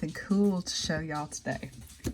something cool to show y'all today.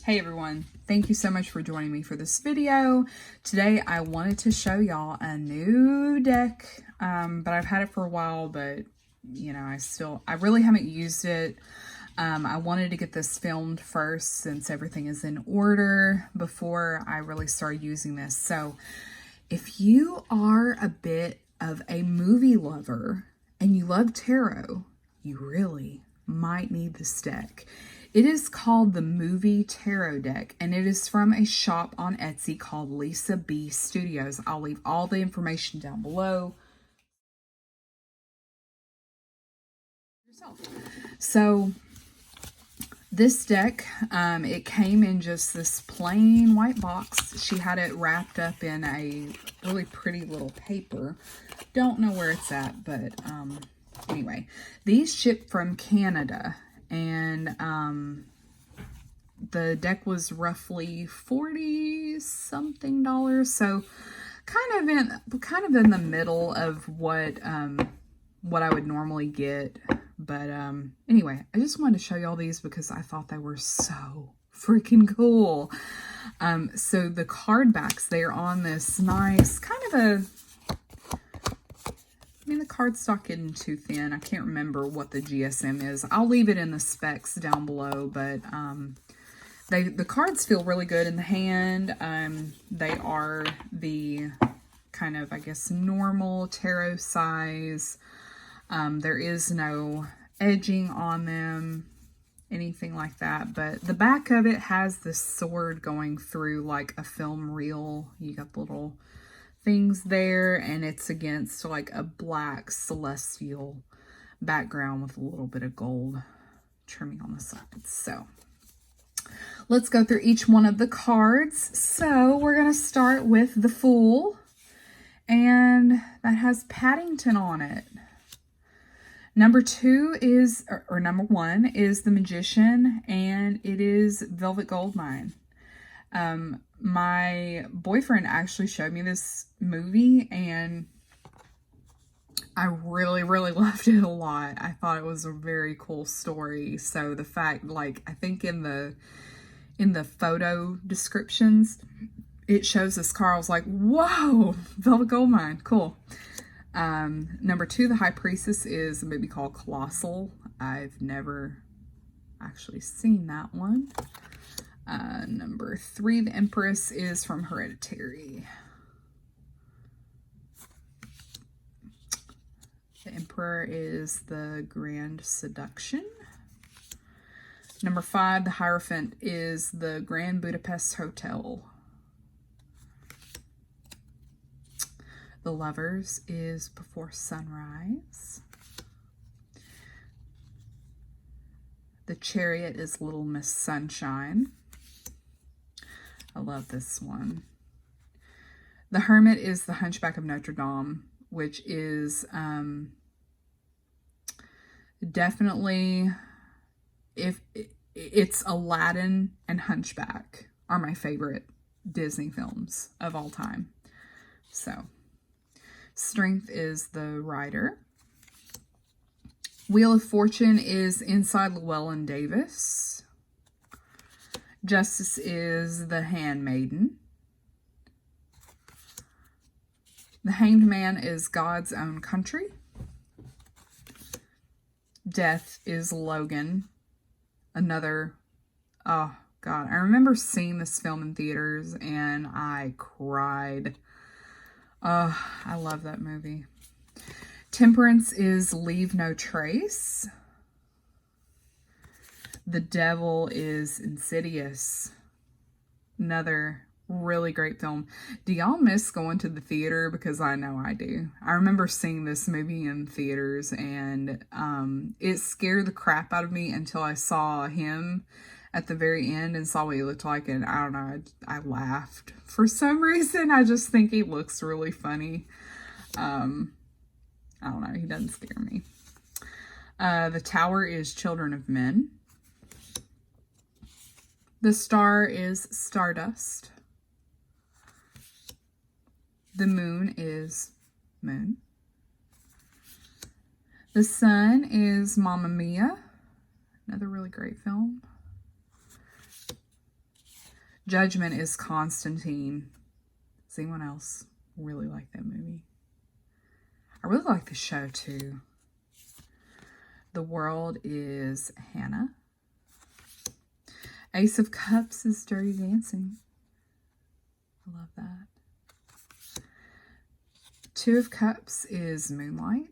Hey everyone, thank you so much for joining me for this video. Today I wanted to show y'all a new deck, but I've had it for a while, but you know, I really haven't used it. I wanted to get this filmed first since everything is in order before I really start using this. So if you are a bit of a movie lover and you love tarot, you really might need this deck. It is called the Movie Tarot Deck, and it is from a shop on Etsy called LisaBeeStudios. I'll leave all the information down below. So this deck, it came in just this plain white box. She had it wrapped up in a really pretty little paper. Don't know where it's at, but anyway, these ship from Canada, and the deck was roughly $40 something, so kind of in the middle of what I would normally get. But anyway, I just wanted to show y'all these because I thought they were so freaking cool. So the card backs, they're on this nice kind of a, I mean, the cardstock isn't too thin. I can't remember what the GSM is. I'll leave it in the specs down below, but the cards feel really good in the hand. They are the kind of, I guess, normal tarot size. There is no edging on them, anything like that, but the back of it has this sword going through like a film reel. You got the little things there, and it's against like a black celestial background with a little bit of gold trimming on the sides. So let's go through each one of the cards. So we're going to start with the Fool, and that has Paddington on it. Number one is the Magician, and it is Velvet Goldmine. My boyfriend actually showed me this movie, and I really, really loved it a lot. I thought it was a very cool story. So the fact, like, I think in the photo descriptions, it shows this car. I was like, whoa, Velvet Goldmine, cool. Number two, the High Priestess, is a movie called Colossal. I've never actually seen that one. Number three, the Empress, is from Hereditary. The Emperor is the Grand Seduction. Number five, the Hierophant, is the Grand Budapest Hotel. The Lovers is Before Sunrise. The Chariot is Little Miss Sunshine. I love this one. The Hermit is The Hunchback of Notre Dame, which is definitely, if it's Aladdin and Hunchback are my favorite Disney films of all time. So Strength is the Rider. Wheel of Fortune is Inside Llewellyn Davis. Justice is the Handmaiden. The Hanged Man is God's Own Country. Death is Logan. Another, oh God, I remember seeing this film in theaters and I cried. I love that movie. Temperance is Leave No Trace. The Devil is Insidious. Another really great film. Do y'all miss going to the theater? Because I know I do. I remember seeing this movie in theaters, and it scared the crap out of me until I saw him at the very end and saw what he looked like, and I don't know, I laughed. For some reason, I just think he looks really funny. I don't know, he doesn't scare me. The Tower is Children of Men. The Star is Stardust. The Moon is Moon. The Sun is Mamma Mia. Another really great film. Judgment is Constantine. Does anyone else really like that movie? I really like the show too. The World is Hannah. Ace of Cups is Dirty Dancing. I love that. Two of Cups is Moonlight.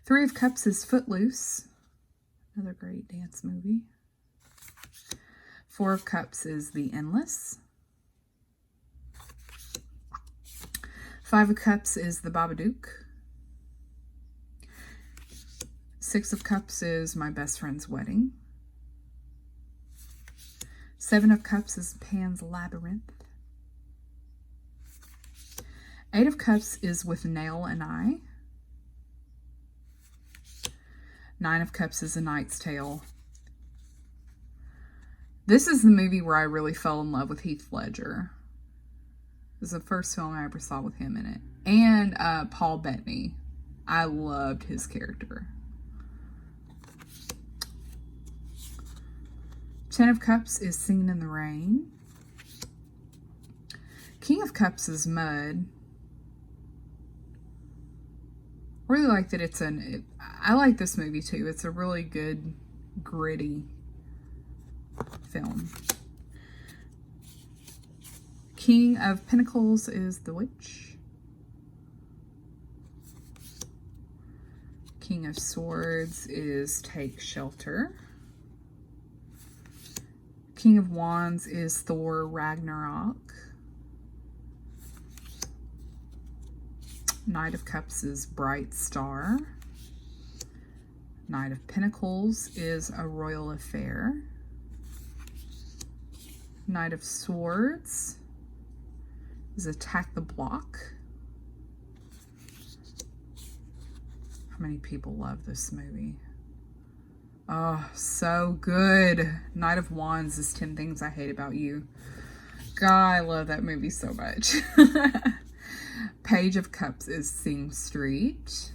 Three of Cups is Footloose. Another great dance movie. Four of Cups is The Endless. Five of Cups is The Babadook. Six of Cups is My Best Friend's Wedding. Seven of Cups is Pan's Labyrinth. Eight of Cups is With Nail and I. Nine of Cups is A Knight's Tale. This is the movie where I really fell in love with Heath Ledger. It was the first film I ever saw with him in it. And Paul Bettany. I loved his character. 10 of Cups is Singing in the Rain. King of Cups is Mud. I really like that I like this movie too. It's a really good, gritty film. King of Pentacles is The Witch. King of Swords is Take Shelter. King of Wands is Thor Ragnarok. Knight of Cups is Bright Star. Knight of Pentacles is A Royal Affair. Knight of Swords is Attack the Block. How many people love this movie? Oh, so good. Knight of Wands is 10 Things I Hate About You. God, I love that movie so much. Page of Cups is Sing Street.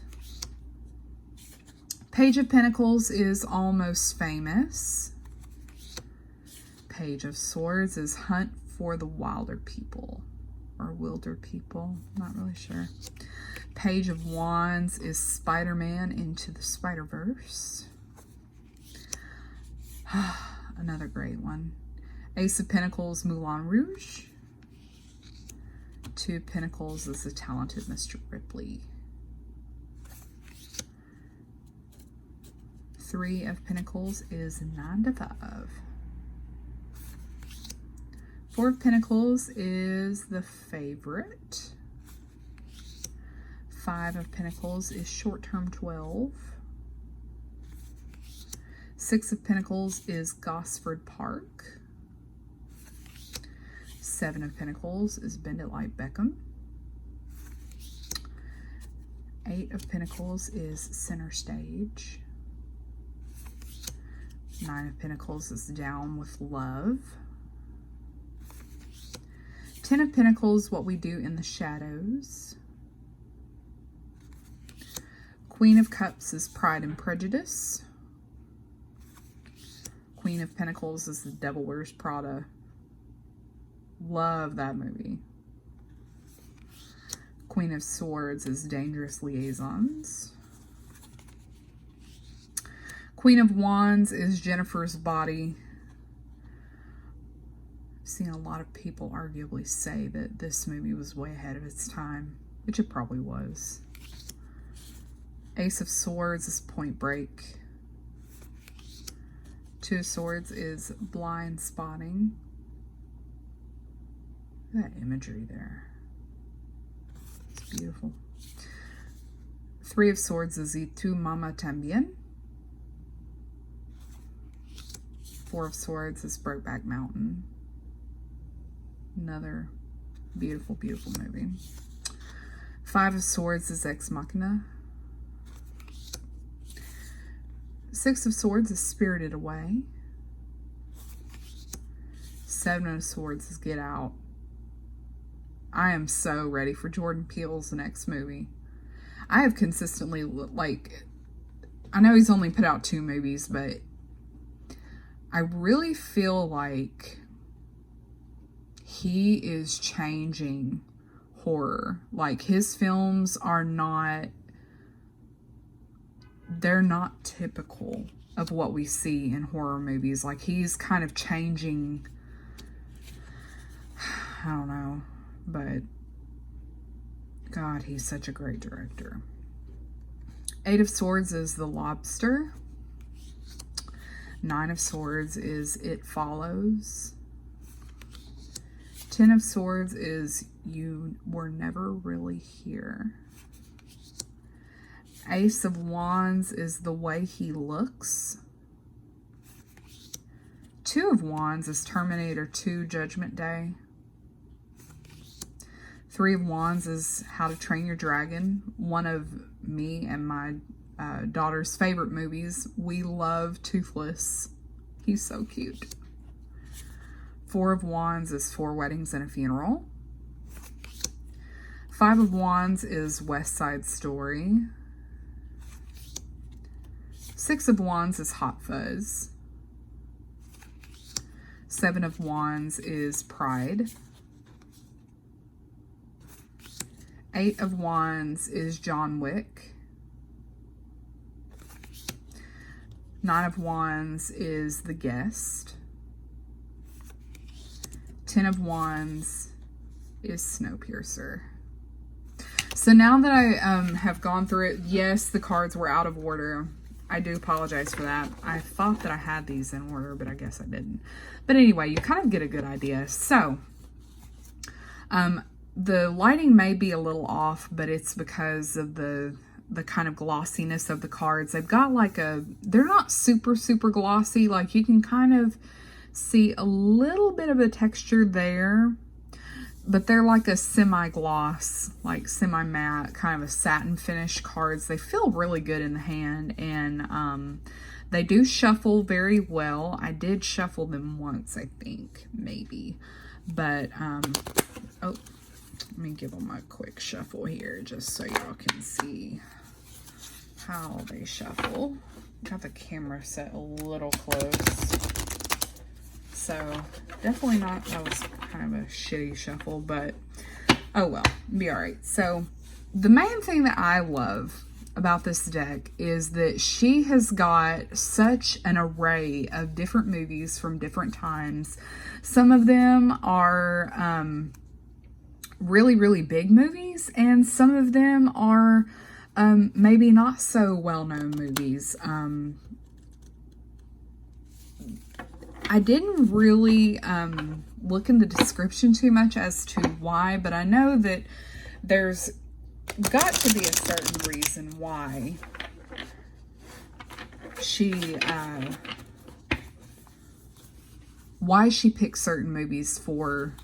Page of Pentacles is Almost Famous. Page of Swords is Hunt for the Wilder People. Or Wilder People. Not really sure. Page of Wands is Spider-Man Into the Spider-Verse. Another great one. Ace of Pentacles, Moulin Rouge. Two of Pentacles is The Talented Mr. Ripley. Three of Pentacles is 9 to 5. Four of Pentacles is The Favorite. Five of Pentacles is Short Term 12. Six of Pentacles is Gosford Park. Seven of Pentacles is Bend It Like Beckham. Eight of Pentacles is Center Stage. Nine of Pentacles is Down with Love. 10 of Pentacles, What We Do in the Shadows. Queen of Cups is Pride and Prejudice. Queen of Pentacles is The Devil Wears Prada. Love that movie. Queen of Swords is Dangerous Liaisons. Queen of Wands is Jennifer's Body. I've seen a lot of people arguably say that this movie was way ahead of its time, which it probably was. Ace of Swords is Point Break. Two of Swords is Blind Spotting. Look at that imagery there. It's beautiful. Three of Swords is Y Tu Mama Tambien. Four of Swords is Brokeback Mountain. Another beautiful, beautiful movie. Five of Swords is Ex Machina. Six of Swords is Spirited Away. Seven of Swords is Get Out. I am so ready for Jordan Peele's next movie. I have consistently, I know he's only put out 2 movies, but I really feel like he is changing horror. Like, his films are not, they're not typical of what we see in horror movies. Like, he's kind of changing, I don't know, but God, he's such a great director. 8 of Swords is The Lobster. 9 of Swords is It Follows. 10 of Swords is You Were Never Really Here. Ace of Wands is The Way He Looks. 2 of Wands is Terminator 2 Judgment Day. 3 of Wands is How to Train Your Dragon. One of me and my daughter's favorite movies. We love Toothless. He's so cute. 4 of Wands is 4 Weddings and a Funeral. 5 of Wands is West Side Story. 6 of Wands is Hot Fuzz. 7 of Wands is Pride. 8 of Wands is John Wick. 9 of Wands is The Guest. 10 of Wands is Snowpiercer. So now that I have gone through it, yes, the cards were out of order. I do apologize for that. I thought that I had these in order, but I guess I didn't. But anyway, you kind of get a good idea. So, the lighting may be a little off, but it's because of the kind of glossiness of the cards. They've got like they're not super, super glossy. Like, you can kind of see a little bit of a texture there, but they're like a semi-gloss, like semi-matte, kind of a satin finish cards. They feel really good in the hand, and they do shuffle very well. I did shuffle them once, I think, maybe. But, oh, let me give them a quick shuffle here just so y'all can see how they shuffle. Got the camera set a little close. So, definitely not, that was kind of a shitty shuffle, but oh well, be alright. So, the main thing that I love about this deck is that she has got such an array of different movies from different times. Some of them are really, really big movies, and some of them are maybe not so well-known movies. I didn't really look in the description too much as to why, but I know that there's got to be a certain reason why she picked certain movies for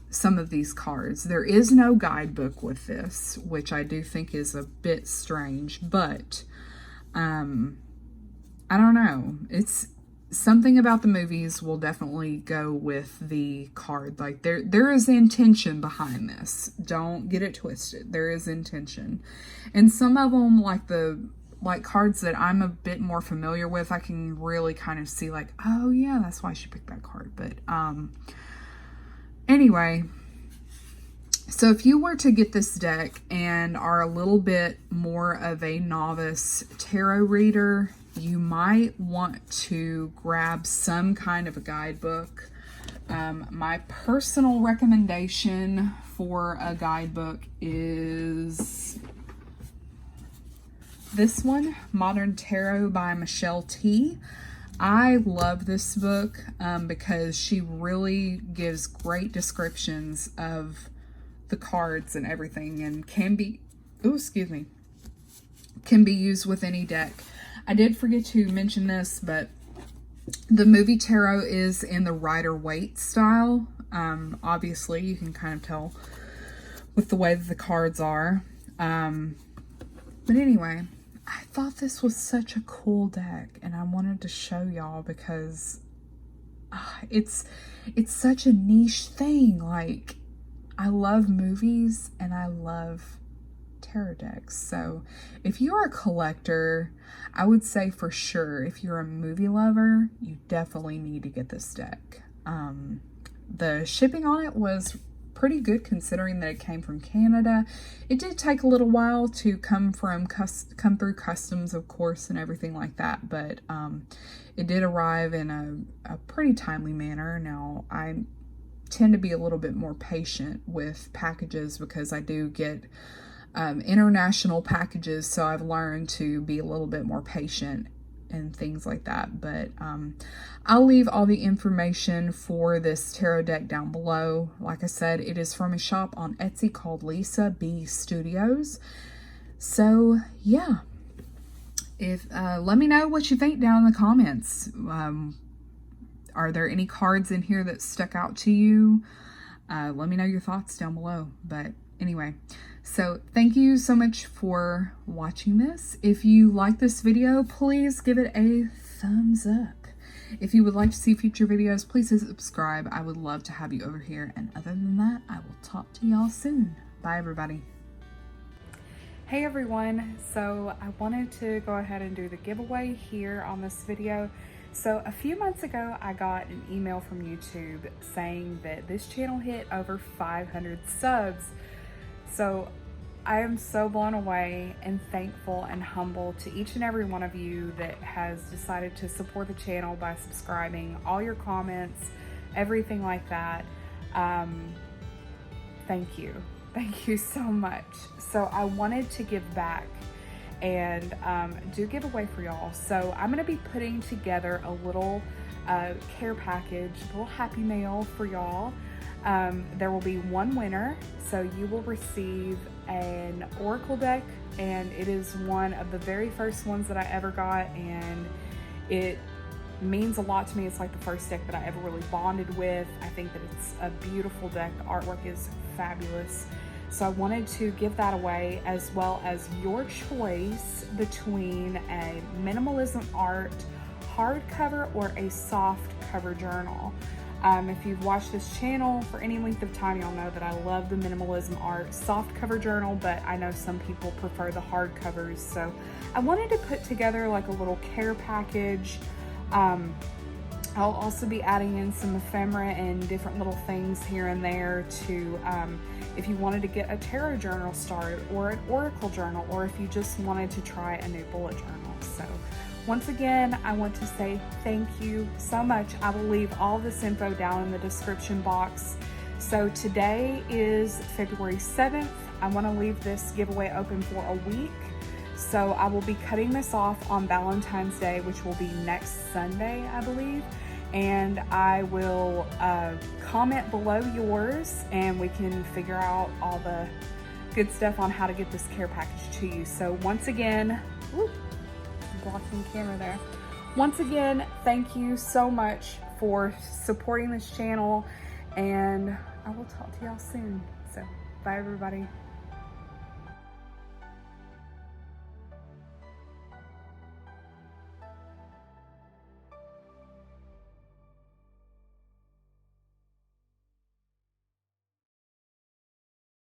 some of these cards. There is no guidebook with this, which I do think is a bit strange, but I don't know. It's something about the movies will definitely go with the card. Like, there is intention behind this. Don't get it twisted. There is intention. And some of them, like cards that I'm a bit more familiar with, I can really kind of see like, oh yeah, that's why she picked that card. But anyway, so if you were to get this deck and are a little bit more of a novice tarot reader, you might want to grab some kind of a guidebook. My personal recommendation for a guidebook is this one, Modern Tarot by Michelle T. I love this book because she really gives great descriptions of the cards and everything, and can be used with any deck. I did forget to mention this, but the movie tarot is in the Rider-Waite style. Obviously, you can kind of tell with the way that the cards are. But anyway, I thought this was such a cool deck, and I wanted to show y'all because it's such a niche thing. Like, I love movies and I love tarot decks. So if you're a collector, I would say for sure, if you're a movie lover, you definitely need to get this deck. The shipping on it was pretty good considering that it came from Canada. It did take a little while to come through customs, of course, and everything like that, but it did arrive in a pretty timely manner. Now, I tend to be a little bit more patient with packages because I do get international packages, so I've learned to be a little bit more patient and things like that. But I'll leave all the information for this tarot deck down below. Like I said, it is from a shop on Etsy called LisaBeeStudios. So yeah, let me know what you think down in the comments. Are there any cards in here that stuck out to you? Let me know your thoughts down below. But anyway, so thank you so much for watching this. If you like this video, please give it a thumbs up. If you would like to see future videos, please subscribe. I would love to have you over here. And other than that, I will talk to y'all soon. Bye, everybody. Hey everyone, so I wanted to go ahead and do the giveaway here on this video. So a few months ago, I got an email from YouTube saying that this channel hit over 500 subs. So I am so blown away and thankful and humble to each and every one of you that has decided to support the channel by subscribing, all your comments, everything like that. Thank you. Thank you so much. So I wanted to give back and do giveaway for y'all. So I'm gonna be putting together a little care package, a little happy mail for y'all. There will be one winner, so you will receive an oracle deck, and it is one of the very first ones that I ever got, and it means a lot to me. It's like the first deck that I ever really bonded with. I think that it's a beautiful deck. The artwork is fabulous. So I wanted to give that away, as well as your choice between a minimalism art hardcover or a soft cover journal. If you've watched this channel for any length of time, you'll know that I love the minimalism art soft cover journal, but I know some people prefer the hard covers. So I wanted to put together like a little care package. I'll also be adding in some ephemera and different little things here and there to, if you wanted to get a tarot journal started or an oracle journal, or if you just wanted to try a new bullet journal. So once again, I want to say thank you so much. I will leave all this info down in the description box. So today is February 7th. I want to leave this giveaway open for a week. So I will be cutting this off on Valentine's Day, which will be next Sunday, I believe. And I will comment below yours, and we can figure out all the good stuff on how to get this care package to you. So once again, blocking the camera there. Once again, thank you so much for supporting this channel, and I will talk to y'all soon. So bye everybody.